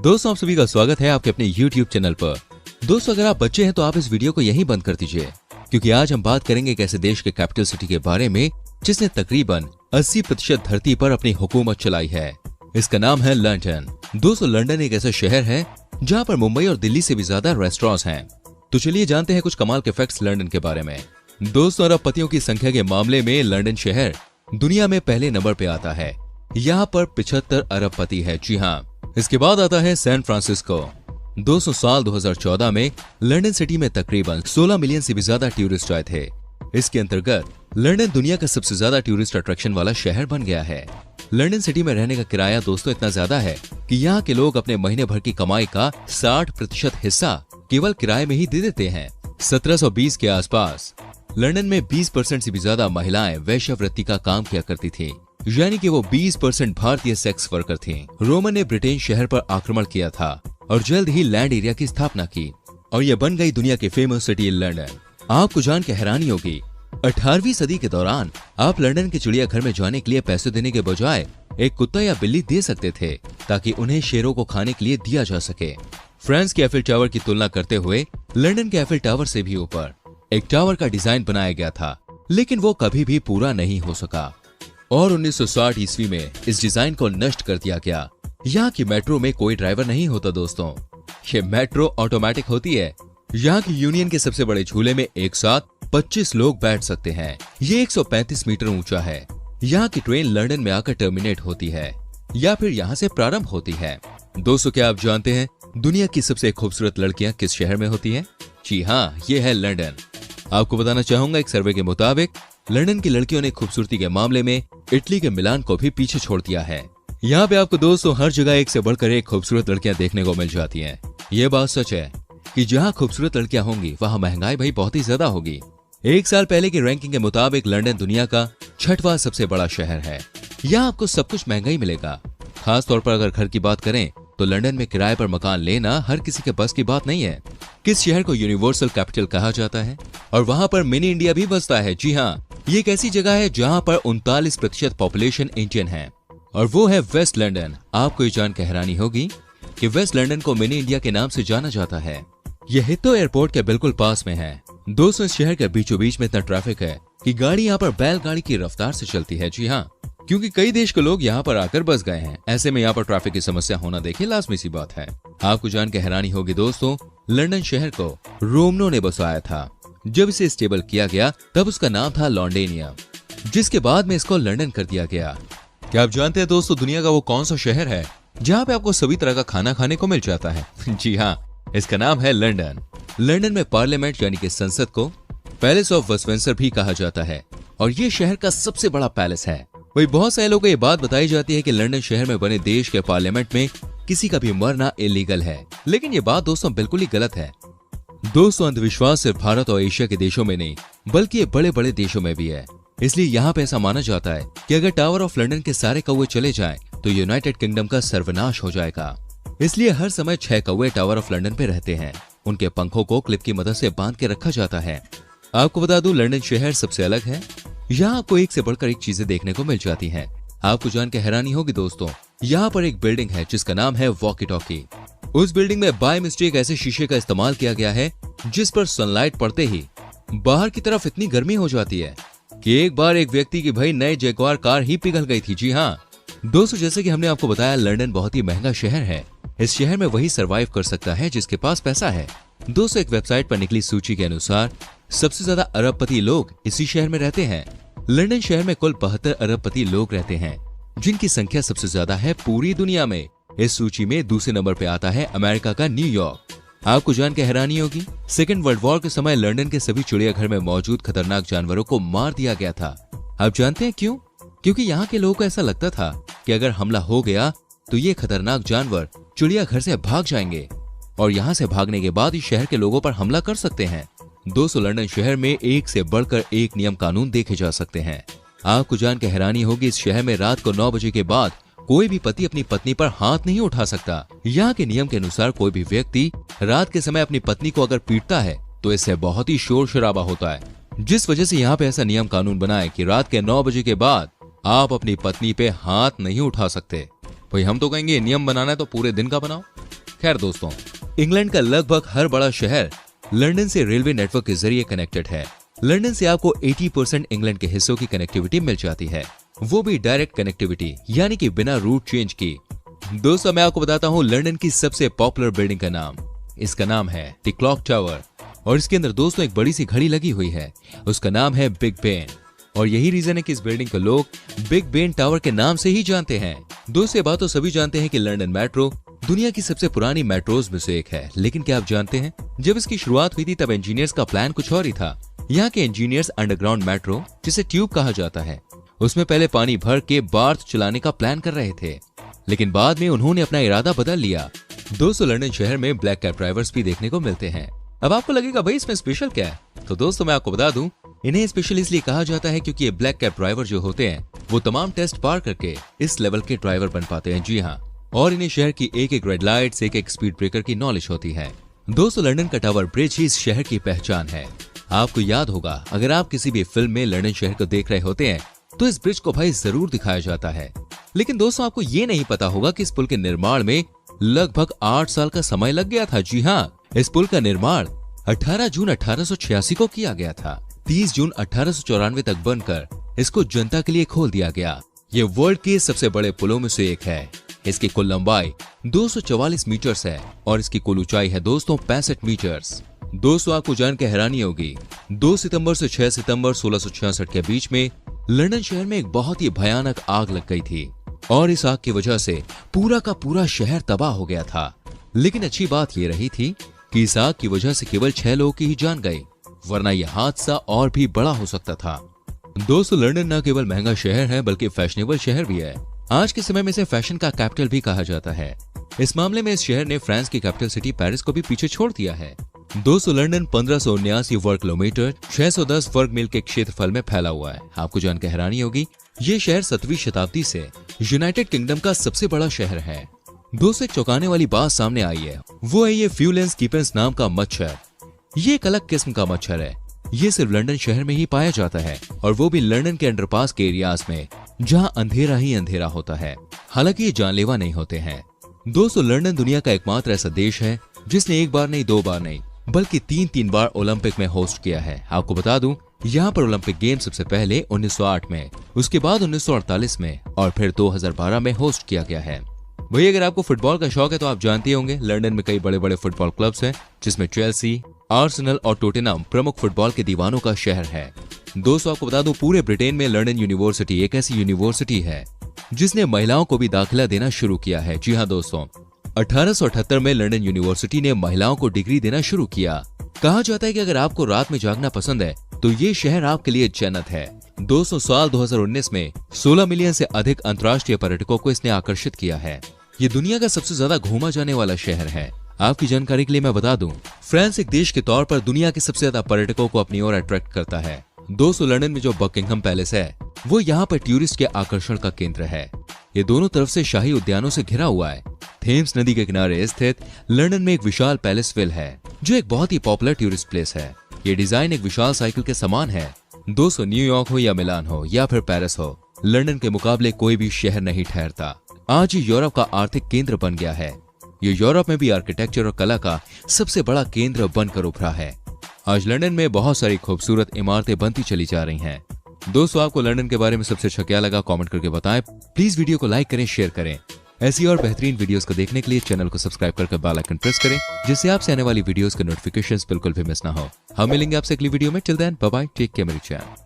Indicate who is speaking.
Speaker 1: दोस्तों आप सभी का स्वागत है आपके अपने YouTube चैनल पर। दोस्तों अगर आप बच्चे हैं तो आप इस वीडियो को यहीं बंद कर दीजिए, क्योंकि आज हम बात करेंगे एक ऐसे देश के कैपिटल सिटी के बारे में जिसने तकरीबन 80% धरती पर अपनी हुकूमत चलाई है। इसका नाम है लंदन। दोस्तों लंदन एक ऐसा शहर है जहाँ पर मुंबई और दिल्ली से भी ज्यादा रेस्टोरेंट्स हैं। तो चलिए जानते हैं कुछ कमाल के फैक्ट्स लंदन के बारे में। दोस्तों अरबपतियों की संख्या के मामले में लंदन शहर दुनिया में पहले नंबर पे आता है। यहाँ पर 75 अरबपति है। जी हाँ, इसके बाद आता है सैन फ्रांसिस्को। दोस्तों साल 2014 में लंदन सिटी में तकरीबन 16 मिलियन से भी ज्यादा टूरिस्ट आए थे। इसके अंतर्गत लंदन दुनिया का सबसे ज्यादा टूरिस्ट अट्रैक्शन वाला शहर बन गया है। लंदन सिटी में रहने का किराया दोस्तों इतना ज्यादा है कि यहाँ के लोग अपने महीने भर की कमाई का 60% हिस्सा केवल किराए में ही दे देते हैं। 1720 के आसपास लंदन में 20% से भी ज्यादा महिलाएं वेश्यावृत्ति का काम किया करती थी, यानी कि वो 20% भारतीय सेक्स वर्कर थी। रोमन ने ब्रिटेन शहर पर आक्रमण किया था और जल्द ही लैंड एरिया की स्थापना की और यह बन गई दुनिया की फेमस सिटी लंदन। आपको जान के हैरानी होगी, 18वीं सदी के दौरान आप लंदन के चिड़ियाघर में जाने के लिए पैसे देने के बजाय एक कुत्ता या बिल्ली दे सकते थे ताकि उन्हें शेरों को खाने के लिए दिया जा सके। फ्रांस के एफिल टावर की तुलना करते हुए लंदन के एफिल टावर से भी ऊपर एक टावर का डिजाइन बनाया गया था, लेकिन वो कभी भी पूरा नहीं हो सका और 1960 ईस्वी में इस डिजाइन को नष्ट कर दिया गया। यहाँ की मेट्रो में कोई ड्राइवर नहीं होता दोस्तों, ये मेट्रो ऑटोमेटिक होती है। यहाँ की यूनियन के सबसे बड़े झूले में एक साथ 25 लोग बैठ सकते हैं। ये 135 मीटर ऊंचा है। यहाँ की ट्रेन लंदन में आकर टर्मिनेट होती है या फिर यहाँ से प्रारंभ होती है। दोस्तों क्या आप जानते हैं दुनिया की सबसे खूबसूरत लड़कियां किस शहर में होती हैं? जी हाँ, ये है लंदन। आपको बताना चाहूंगा एक सर्वे के मुताबिक लंदन की लड़कियों ने खूबसूरती के मामले में इटली के मिलान को भी पीछे छोड़ दिया है। यहाँ पे आपको दोस्तों हर जगह एक से बढ़कर एक खूबसूरत लड़कियां देखने को मिल जाती हैं। ये बात सच है कि जहाँ खूबसूरत लड़कियां होंगी वहाँ महंगाई भाई बहुत ही ज्यादा होगी। एक साल पहले की रैंकिंग के मुताबिक लंदन दुनिया का 6वां सबसे बड़ा शहर है। यहाँ आपको सब कुछ महंगा ही मिलेगा। खास तौर पर अगर घर की बात करें तो लंदन में किराए पर मकान लेना हर किसी के बस की बात नहीं है। किस शहर को यूनिवर्सल कैपिटल कहा जाता है और वहाँ पर मिनी इंडिया भी बसता है। जी हाँ, ये एक ऐसी जगह है जहाँ पर 39% पॉपुलेशन इंडियन है और वो है वेस्ट लंदन। आपको ये जान के हैरानी होगी कि वेस्ट लंदन को मिनी इंडिया के नाम से जाना जाता है। यह हिथ्रो एयरपोर्ट के बिल्कुल पास में है। दोस्तों इस शहर के बीचों बीच में इतना ट्रैफिक है कि गाड़ी यहाँ पर बैलगाड़ी की रफ्तार से चलती है। जी हाँ, क्योंकि कई देश के लोग यहाँ पर आकर बस गए हैं। ऐसे में यहाँ पर ट्रैफिक की समस्या होना देखिए लाजमी सी बात है। आपको जान के हैरानी होगी दोस्तों, लंदन शहर को रोमनों ने बसाया था। जब इसे स्टेबल किया गया तब उसका नाम था लॉन्डेनिया, जिसके बाद में इसको लंदन कर दिया गया। क्या आप जानते हैं दोस्तों दुनिया का वो कौन सा शहर है जहाँ पे आपको सभी तरह का खाना खाने को मिल जाता है? जी हाँ, इसका नाम है लंदन। लंदन में पार्लियामेंट यानी कि संसद को पैलेस ऑफ वेस्टमिंस्टर भी कहा जाता है और ये शहर का सबसे बड़ा पैलेस है। वही बहुत सारे लोगों को ये बात बताई जाती है कि लंदन शहर में बने देश के पार्लियामेंट में किसी का भी मरना इलीगल है, लेकिन ये बात दोस्तों बिल्कुल ही गलत है। दोस्तों अंधविश्वास सिर्फ भारत और एशिया के देशों में नहीं बल्कि ये बड़े बड़े देशों में भी है। इसलिए यहाँ पे ऐसा माना जाता है कि अगर टावर ऑफ लंदन के सारे कौवे चले जाएं तो यूनाइटेड किंगडम का सर्वनाश हो जाएगा। इसलिए हर समय 6 कौवे टावर ऑफ लंदन पे रहते हैं। उनके पंखों को क्लिप की मदद से बांध के रखा जाता है। आपको बता दूं लंदन शहर सबसे अलग है। यहाँ आपको एक से बढ़कर एक चीजें देखने को मिल जाती हैं। आपको जान के हैरानी होगी दोस्तों, यहाँ पर एक बिल्डिंग है जिसका नाम है वॉकी टॉकी। उस बिल्डिंग में बाय मिस्टेक ऐसे शीशे का इस्तेमाल किया गया है जिस पर सनलाइट पड़ते ही बाहर की तरफ इतनी गर्मी हो जाती है कि एक बार एक व्यक्ति की भाई नई जैगुआर कार ही पिघल गई थी। जी हाँ दोस्तों, जैसे कि हमने आपको बताया लंदन बहुत ही महंगा शहर है। इस शहर में वही सरवाइव कर सकता है जिसके पास पैसा है। दोस्तों एक वेबसाइट पर निकली सूची के अनुसार सबसे ज्यादा अरबपति लोग इसी शहर में रहते हैं। लंदन शहर में कुल 72 अरबपति लोग रहते हैं, जिनकी संख्या सबसे ज्यादा है पूरी दुनिया में। इस सूची में दूसरे नंबर पे आता है अमेरिका का न्यूयॉर्क। आपको जान के हैरानी होगी, सेकेंड वर्ल्ड वॉर के समय लंदन के सभी चिड़ियाघर में मौजूद खतरनाक जानवरों को मार दिया गया था। आप जानते हैं क्यों? क्योंकि यहाँ के लोगों को ऐसा लगता था कि अगर हमला हो गया तो ये खतरनाक जानवर चिड़ियाघर से भाग जाएंगे और यहाँ से भागने के बाद इस शहर के लोगों पर हमला कर सकते हैं। दोस्तों लंदन शहर में एक से बढ़कर एक नियम कानून देखे जा सकते हैं। आपको जान के हैरानी होगी, इस शहर में रात को 9 बजे के बाद कोई भी पति अपनी पत्नी पर हाथ नहीं उठा सकता। यहाँ के नियम के अनुसार कोई भी व्यक्ति रात के समय अपनी पत्नी को अगर पीटता है तो इससे बहुत ही शोर शराबा होता है, जिस वजह से यहाँ पे ऐसा नियम कानून बना है कि रात के 9 बजे के बाद आप अपनी पत्नी पे हाथ नहीं उठा सकते। भाई हम तो कहेंगे नियम बनाना है तो पूरे दिन का बनाओ। खैर दोस्तों, इंग्लैंड का लगभग हर बड़ा शहर लंदन से रेलवे नेटवर्क के जरिए कनेक्टेड है। लंदन से आपको 80% इंग्लैंड के हिस्सों की कनेक्टिविटी मिल जाती है, वो भी डायरेक्ट कनेक्टिविटी, यानी कि बिना रूट चेंज की। दोस्तों मैं आपको बताता हूँ लंदन की सबसे पॉपुलर बिल्डिंग का नाम। इसका नाम है द क्लॉक टावर और इसके अंदर दोस्तों एक बड़ी सी घड़ी लगी हुई है, उसका नाम है बिग बेन। और यही रीजन है कि इस बिल्डिंग को लोग बिग बेन टावर के नाम से ही जानते हैं। दोस्तों ये बात तो सभी जानते हैं कि लंदन मेट्रो दुनिया की सबसे पुरानी मेट्रोज में से एक है, लेकिन क्या आप जानते हैं जब इसकी शुरुआत हुई थी तब इंजीनियर्स का प्लान कुछ और ही था। यहाँ के इंजीनियर्स अंडरग्राउंड मेट्रो, जिसे ट्यूब कहा जाता है, उसमें पहले पानी भर के बार्थ चलाने का प्लान कर रहे थे, लेकिन बाद में उन्होंने अपना इरादा बदल लिया। दोस्तों लंदन शहर में ब्लैक कैब ड्राइवर्स भी देखने को मिलते हैं। अब आपको लगेगा भाई इसमें स्पेशल क्या है, तो दोस्तों मैं आपको बता दूं, इन्हें स्पेशल इसलिए कहा जाता है क्योंकि ये ब्लैक कैब ड्राइवर जो होते हैं वो तमाम टेस्ट पार करके इस लेवल के ड्राइवर बन पाते हैं। जी हाँ, और इन्हें शहर की एक एक रेड लाइट्स, एक एक स्पीड ब्रेकर की नॉलेज होती है। दोस्तों लंदन का टावर ब्रिज ही इस शहर की पहचान है। आपको याद होगा अगर आप किसी भी फिल्म में लंदन शहर को देख रहे होते हैं तो इस ब्रिज को भाई जरूर दिखाया जाता है। लेकिन दोस्तों आपको ये नहीं पता होगा कि इस पुल के निर्माण में लगभग 8 साल का समय लग गया था। जी हाँ, इस पुल का निर्माण 18 जून 1886 को किया गया था। 30 जून 1894 तक बनकर इसको जनता के लिए खोल दिया गया। ये वर्ल्ड के सबसे बड़े पुलों में से एक है। इसकी कुल लंबाई 244 मीटर्स है और इसकी कुल ऊंचाई है दोस्तों 65 मीटर्स। दोस्तों आपको जान के हैरानी होगी, 2 सितंबर से 6 सितंबर 1666 के बीच में लंदन शहर में एक बहुत ही भयानक आग लग गई थी और इस आग की वजह से पूरा का पूरा शहर तबाह हो गया था। लेकिन अच्छी बात ये रही थी कि इस आग की वजह से केवल 6 लोगों की ही जान गई, वरना यह हादसा और भी बड़ा हो सकता था। दोस्तों लंदन न केवल महंगा शहर है बल्कि फैशनेबल शहर भी है। आज के समय में इसे फैशन का कैपिटल भी कहा जाता है। इस मामले में इस शहर ने फ्रांस की कैपिटल सिटी पेरिस को भी पीछे छोड़ दिया है। दोस्तों लंदन 1579 वर्ग किलोमीटर 610 वर्ग मील के क्षेत्रफल में फैला हुआ है। आपको जानकर हैरानी होगी, ये शहर 7वीं शताब्दी से यूनाइटेड किंगडम का सबसे बड़ा शहर है। दोस्तों एक चौंकाने वाली बात सामने आई है, वो है ये फ्यूलेंस कीपेंस नाम का मच्छर। ये एक अलग किस्म का मच्छर है, ये सिर्फ लंदन शहर में ही पाया जाता है और वो भी लंदन के अंडरपास के एरियाज में जहाँ अंधेरा ही अंधेरा होता है। हालांकि ये जानलेवा नहीं होते हैं। दोस्तों लंदन दुनिया का एकमात्र ऐसा देश है जिसने एक बार नहीं, 2 बार नहीं, बल्कि 3 बार ओलंपिक में होस्ट किया है। आपको बता दूं, यहाँ पर ओलंपिक गेम सबसे पहले 1908 में, उसके बाद 1948 में और फिर 2012 में होस्ट किया गया है। वही अगर आपको फुटबॉल का शौक है तो आप जानते होंगे लंदन में कई बड़े बड़े फुटबॉल क्लब्स हैं, जिसमें चेल्सी, आर्सेनल और टोटेनहम प्रमुख फुटबॉल के दीवानों का शहर है। दोस्तों आपको बता दूं, पूरे ब्रिटेन में लंदन यूनिवर्सिटी एक ऐसी यूनिवर्सिटी है जिसने महिलाओं को भी दाखिला देना शुरू किया है। जी हाँ दोस्तों, 1878 में लंदन यूनिवर्सिटी ने महिलाओं को डिग्री देना शुरू किया। कहा जाता है कि अगर आपको रात में जागना पसंद है तो ये शहर आपके लिए जन्नत है। दोस्तों साल 2019 में 16 मिलियन से अधिक अंतर्राष्ट्रीय पर्यटकों को इसने आकर्षित किया है। ये दुनिया का सबसे ज्यादा घूमा जाने वाला शहर है। आपकी जानकारी के लिए मैं बता दूं, फ्रांस एक देश के तौर पर दुनिया के सबसे ज्यादा पर्यटकों को अपनी ओर अट्रैक्ट करता है। दोस्तों लंदन में जो बकिंघम पैलेस है वो यहाँ पर टूरिस्ट के आकर्षण का केंद्र है। ये दोनों तरफ से शाही उद्यानों से घिरा हुआ है। थेम्स नदी के किनारे स्थित लंदन में एक विशाल पैलेस विल है जो एक बहुत ही पॉपुलर टूरिस्ट प्लेस है। ये डिजाइन एक विशाल साइकिल के समान है। दोस्तों न्यूयॉर्क हो या मिलान हो या फिर पेरिस हो, लंदन के मुकाबले कोई भी शहर नहीं ठहरता। आज ये यूरोप का आर्थिक केंद्र बन गया है। ये यूरोप में भी आर्किटेक्चर और कला का सबसे बड़ा केंद्र बनकर उभरा है। आज लंदन में बहुत सारी खूबसूरत इमारतें बनती चली जा रही हैं। दोस्तों आपको लंदन के बारे में सबसे अच्छा क्या लगा कमेंट करके बताएं। प्लीज वीडियो को लाइक करें, शेयर करें। ऐसी और बेहतरीन वीडियोस को देखने के लिए चैनल को सब्सक्राइब करके बेल आइकन प्रेस करें, जिससे आपसे आने वाली वीडियोस के नोटिफिकेशंस बिल्कुल भी मिस ना हो। हम मिलेंगे आपसे अगली वीडियो में। Till then bye bye, take care मेरी चैनल।